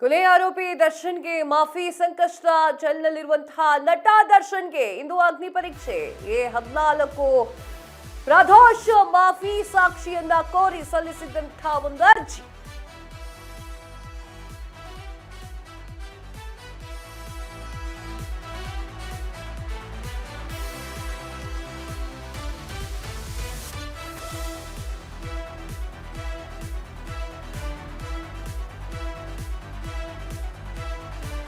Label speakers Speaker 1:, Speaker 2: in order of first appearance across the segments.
Speaker 1: ಕೊಲೆ ಆರೋಪಿ ದರ್ಶನ್ಗೆ ಮಾಫಿ ಸಂಕಷ್ಟ ಜೈಲಿನಲ್ಲಿರುವಂತಹ ನಟ ದರ್ಶನ್ಗೆ ಇಂದು ಅಗ್ನಿ ಪರೀಕ್ಷೆ A14 ಪ್ರದೋಷ್ ಮಾಫಿ ಸಾಕ್ಷಿಯನ್ನ ಕೋರಿ ಸಲ್ಲಿಸಿದಂತಹ ಒಂದು ಅರ್ಜಿ.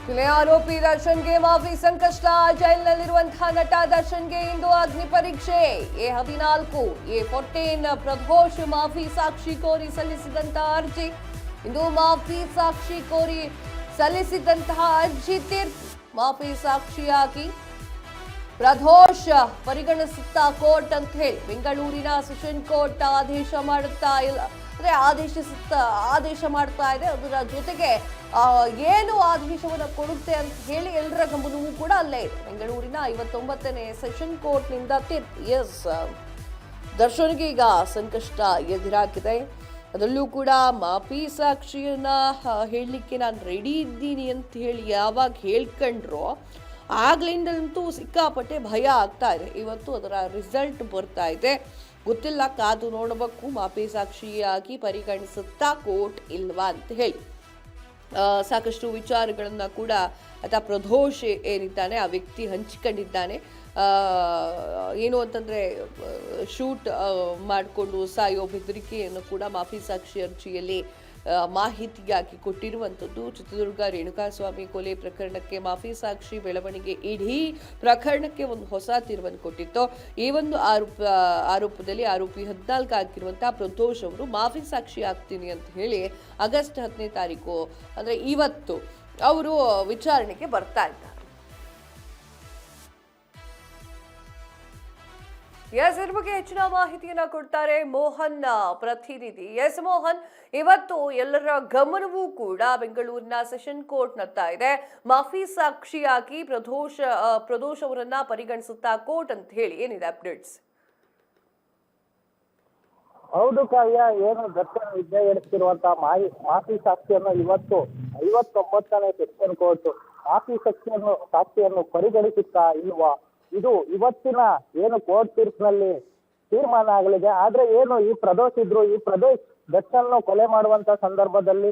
Speaker 1: ಕೊಲೆ ಆರೋಪಿ ದರ್ಶನ್ಗೆ ಮಾಫಿ ಸಂಕಷ್ಟ ಜೈಲಿನಲ್ಲಿರುವಂತಹ ನಟ ದರ್ಶನ್ಗೆ ಇಂದು ಅಗ್ನಿ ಪರೀಕ್ಷೆ A14 ಪ್ರದೋಷ್ ಮಾಫಿ ಸಾಕ್ಷಿ ಕೋರಿ ಸಲ್ಲಿಸಿದಂತಹ ಅರ್ಜಿ. ಇಂದು ಮಾಫಿ ಸಾಕ್ಷಿ ಕೋರಿ ಸಲ್ಲಿಸಿದಂತಹ ಅರ್ಜಿ ತೀರ್ಪು. ಮಾಫಿ ಸಾಕ್ಷಿಯಾಗಿ ಪ್ರದೋಷ್ ಪರಿಗಣಿಸುತ್ತಾ ಕೋರ್ಟ್ ಅಂತ ಹೇಳಿ ಬೆಂಗಳೂರಿನ ಸೆಷನ್ ಕೋರ್ಟ್ ಆದೇಶ ಮಾಡುತ್ತಾ ಇಲ್ಲ, ಅಂದ್ರೆ ಆದೇಶ ಮಾಡ್ತಾ ಇದೆ. ಅದರ ಜೊತೆಗೆ ಏನು ಆದೇಶವನ್ನು ಕೊಡುತ್ತೆ ಅಂತ ಹೇಳಿ ಎಲ್ಲರ ಗಮನವೂ ಕೂಡ ಅಲ್ಲೇ ಇದೆ. ಬೆಂಗಳೂರಿನ 59ನೇ ಸೆಷನ್ ಕೋರ್ಟ್ ನಿಂದ ತೀರ್ಪು. ದರ್ಶನ್ಗೆ ಈಗ ಸಂಕಷ್ಟ ಎದುರಾಗಿದೆ. ಅದರಲ್ಲೂ ಕೂಡ ಮಾಫಿ ಸಾಕ್ಷಿಯನ್ನ ಹೇಳಲಿಕ್ಕೆ ನಾನು ರೆಡಿ ಇದ್ದೀನಿ ಅಂತ ಹೇಳಿ ಯಾವಾಗ ಹೇಳ್ಕೊಂಡ್ರೋ ಆಗ್ಲಿಂದಂತೂ ಸಿಕ್ಕಾಪಟ್ಟೆ ಭಯ ಆಗ್ತಾ ಇದೆ. ಇವತ್ತು ಅದರ ರಿಸಲ್ಟ್ ಬರ್ತಾ ಇದೆ. ಗೊತ್ತಿಲ್ಲ, ಕಾದು ನೋಡಬೇಕು ಮಾಫಿ ಸಾಕ್ಷಿಯಾಗಿ ಪರಿಗಣಿಸುತ್ತಾ ಕೋರ್ಟ್ ಇಲ್ವಾ ಅಂತ ಹೇಳಿ. ಸಾಕಷ್ಟು ವಿಚಾರಗಳನ್ನ ಕೂಡ ಪ್ರದೋಷ್ ಏನಿದ್ದಾನೆ ಆ ವ್ಯಕ್ತಿ ಹಂಚಿಕೊಂಡಿದ್ದಾನೆ. ಏನು ಅಂತಂದ್ರೆ ಶೂಟ್ ಮಾಡಿಕೊಂಡು ಸಾಯೋ ಬೆದರಿಕೆಯನ್ನು ಕೂಡ ಮಾಫಿ ಸಾಕ್ಷಿ ಅರ್ಜಿಯಲ್ಲಿ ಮಾಹಿತಿಯಾಗಿ ಕೊಟ್ಟಿರುವಂಥದ್ದು. ಚಿತ್ರದುರ್ಗ ರೇಣುಕಾಸ್ವಾಮಿ ಕೊಲೆ ಪ್ರಕರಣಕ್ಕೆ ಮಾಫಿ ಸಾಕ್ಷಿ ಬೆಳವಣಿಗೆ ಇಡೀ ಪ್ರಕರಣಕ್ಕೆ ಒಂದು ಹೊಸ ತಿರುವನ್ನು ಕೊಟ್ಟಿತ್ತು. ಈ ಒಂದು ಆರೋಪದಲ್ಲಿ ಆರೋಪಿ 14 ಆಗಿರುವಂತಹ ಪ್ರದೋಷ್ ಅವರು ಮಾಫಿ ಸಾಕ್ಷಿ ಆಗ್ತೀನಿ ಅಂತ ಹೇಳಿ ಆಗಸ್ಟ್ 10ನೇ ತಾರೀಕು ಅಂದ್ರೆ ಇವತ್ತು ಅವರು ವಿಚಾರಣೆಗೆ ಬರ್ತಾ ಇದ್ದಾರೆ. ಇದ್ರ ಬಗ್ಗೆ ಹೆಚ್ಚಿನ ಮಾಹಿತಿಯನ್ನ ಕೊಡ್ತಾರೆ ಮೋಹನ್ ಪ್ರತಿನಿಧಿ. ಮೋಹನ್, ಇವತ್ತು ಎಲ್ಲರ ಗಮನವೂ ಕೂಡ ಬೆಂಗಳೂರಿನ ಸೆಷನ್ ಕೋರ್ಟ್ ನತ್ತ ಇದೆ. ಮಾಫಿ ಸಾಕ್ಷಿಯಾಗಿ ಪ್ರದೋಷ್ ಅವರನ್ನ ಪರಿಗಣಿಸುತ್ತಾ ಕೋರ್ಟ್ ಅಂತ ಹೇಳಿ ಏನಿದೆ ಅಪ್ಡೇಟ್ಸ್?
Speaker 2: ಹೌದು ಕಾವ್ಯ, ಏನು ದರ್ಶನ್ ವಿದ್ಯೆ ಎಡಿಸ್ತಿರುವಂತಹ ಮಾಫಿ ಸಾಕ್ಷಿಯನ್ನು ಇವತ್ತು 59ನೇ ಸೆಕ್ಷನ್ ಕೋರ್ಟ್ ಮಾಫಿ ಸಾಕ್ಷಿಯನ್ನು ಪರಿಗಣಿಸುತ್ತಾ ಇಲ್ವಾ, ಇದು ಇವತ್ತಿನ ಏನು ಕೋರ್ಟ್ ತೀರ್ಪಿನಲ್ಲಿ ತೀರ್ಮಾನ ಆಗಲಿದೆ. ಆದ್ರೆ ಏನು ಈ ಪ್ರದೋಷ್ ದರ್ಶನ್ ಕೊಲೆ ಮಾಡುವಂತ ಸಂದರ್ಭದಲ್ಲಿ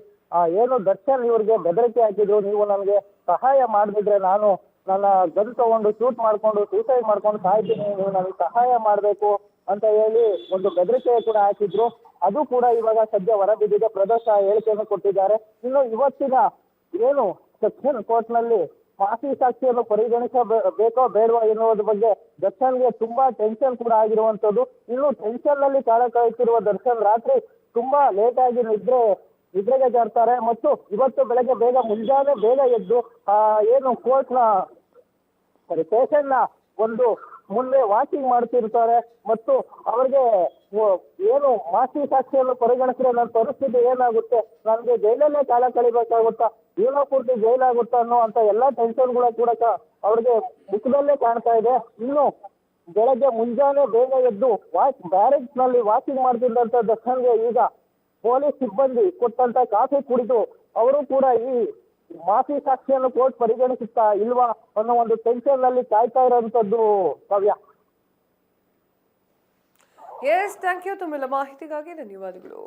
Speaker 2: ಏನು ದರ್ಶನ್ ಇವ್ರಿಗೆ ಬೆದರಿಕೆ ಹಾಕಿದ್ರು, ನೀವು ನನಗೆ ಸಹಾಯ ಮಾಡದಿದ್ರೆ ನಾನು ನನ್ನ ಗನ್ ತಗೊಂಡು ಶೂಟ್ ಮಾಡ್ಕೊಂಡು ಸೂಸೈಡ್ ಮಾಡ್ಕೊಂಡು ಸಾಯ್ತೀನಿ, ನೀವು ನನಗೆ ಸಹಾಯ ಮಾಡ್ಬೇಕು ಅಂತ ಹೇಳಿ ಒಂದು ಬೆದರಿಕೆ ಕೂಡ ಹಾಕಿದ್ರು. ಅದು ಕೂಡ ಇವಾಗ ಸದ್ಯ ಹೊರಬಿದ್ದಿದೆ. ಪ್ರದೋಷ್ ಹೇಳಿಕೆಯನ್ನು ಕೊಟ್ಟಿದ್ದಾರೆ. ಇನ್ನು ಇವತ್ತಿನ ಏನು ಸೆಕ್ಷನ್ ಕೋರ್ಟ್ ನಲ್ಲಿ ಮಾಫಿ ಸಾಕ್ಷಿಯನ್ನು ಪರಿಗಣಿಸಬೇಕೋ ಬೇಡವಾ ಎನ್ನುವುದ್ರ ಬಗ್ಗೆ ದರ್ಶನ್ಗೆ ತುಂಬಾ ಟೆನ್ಷನ್ ಕೂಡ ಆಗಿರುವಂತದ್ದು. ಇನ್ನು ಟೆನ್ಷನ್ ನಲ್ಲಿ ಕಾಲ ಕಳೆಯುತ್ತಿರುವ ದರ್ಶನ್ ರಾತ್ರಿ ತುಂಬಾ ಲೇಟ್ ಆಗಿ ನಿದ್ರೆಗೆ ಜಾರ್ತಾರೆ ಮತ್ತು ಇವತ್ತು ಬೆಳಗ್ಗೆ ಮುಂಜಾನೆ ಬೇಗ ಎದ್ದು ಏನು ಕೋರ್ಟ್ ಸ್ಟೇಷನ್ ನ ಒಂದು ಮುಂದೆ ವಾಕಿಂಗ್ ಮಾಡ್ತಿರ್ತಾರೆ ಮತ್ತು ಅವ್ರಿಗೆ ಏನು ಮಾಫಿ ಸಾಕ್ಷಿಯನ್ನು ಪರಿಗಣಿಸಿದ್ರೆ ನನ್ನ ಪರಿಸ್ಥಿತಿ ಏನಾಗುತ್ತೆ, ನನ್ಗೆ ಜೈಲಲ್ಲೇ ಕಾಲ ಕಳಿಬೇಕಾಗುತ್ತಾ, ಜೀವನ ಪೂರ್ತಿ ಜೈಲಾಗುತ್ತಾ ಅನ್ನೋ ಅಂತ ಎಲ್ಲಾ ಟೆನ್ಷನ್ಗಳು ಕೂಡ ಅವ್ರಿಗೆ ಮುಖದಲ್ಲೇ ಕಾಣ್ತಾ ಇದೆ. ಇನ್ನು ಬೆಳಗ್ಗೆ ಮುಂಜಾನೆ ಬೇಗ ಎದ್ದು ಬ್ಯಾರೆಕ್ಸ್ ನಲ್ಲಿ ವಾಕಿಂಗ್ ಮಾಡ್ತಿದ್ದಂತ ದರ್ಶನ್ಗೆ ಈಗ ಪೊಲೀಸ್ ಸಿಬ್ಬಂದಿ ಕೊಟ್ಟಂತ ಕಾಫಿ ಕುಡಿದು ಅವರು ಕೂಡ ಈ ಮಾಫಿ ಸಾಕ್ಷಿಯನ್ನು ಕೋರ್ಟ್ ಪರಿಗಣಿಸುತ್ತಾ ಇಲ್ವಾ ಅನ್ನೋ ಒಂದು ಟೆನ್ಷನ್ ನಲ್ಲಿ ಕಾಯ್ತಾ ಇರುವಂತದ್ದು ಕಾವ್ಯ.
Speaker 1: Thank you. ತಮ್ಮೆಲ್ಲ ಮಾಹಿತಿಗಾಗಿ ಧನ್ಯವಾದಗಳು.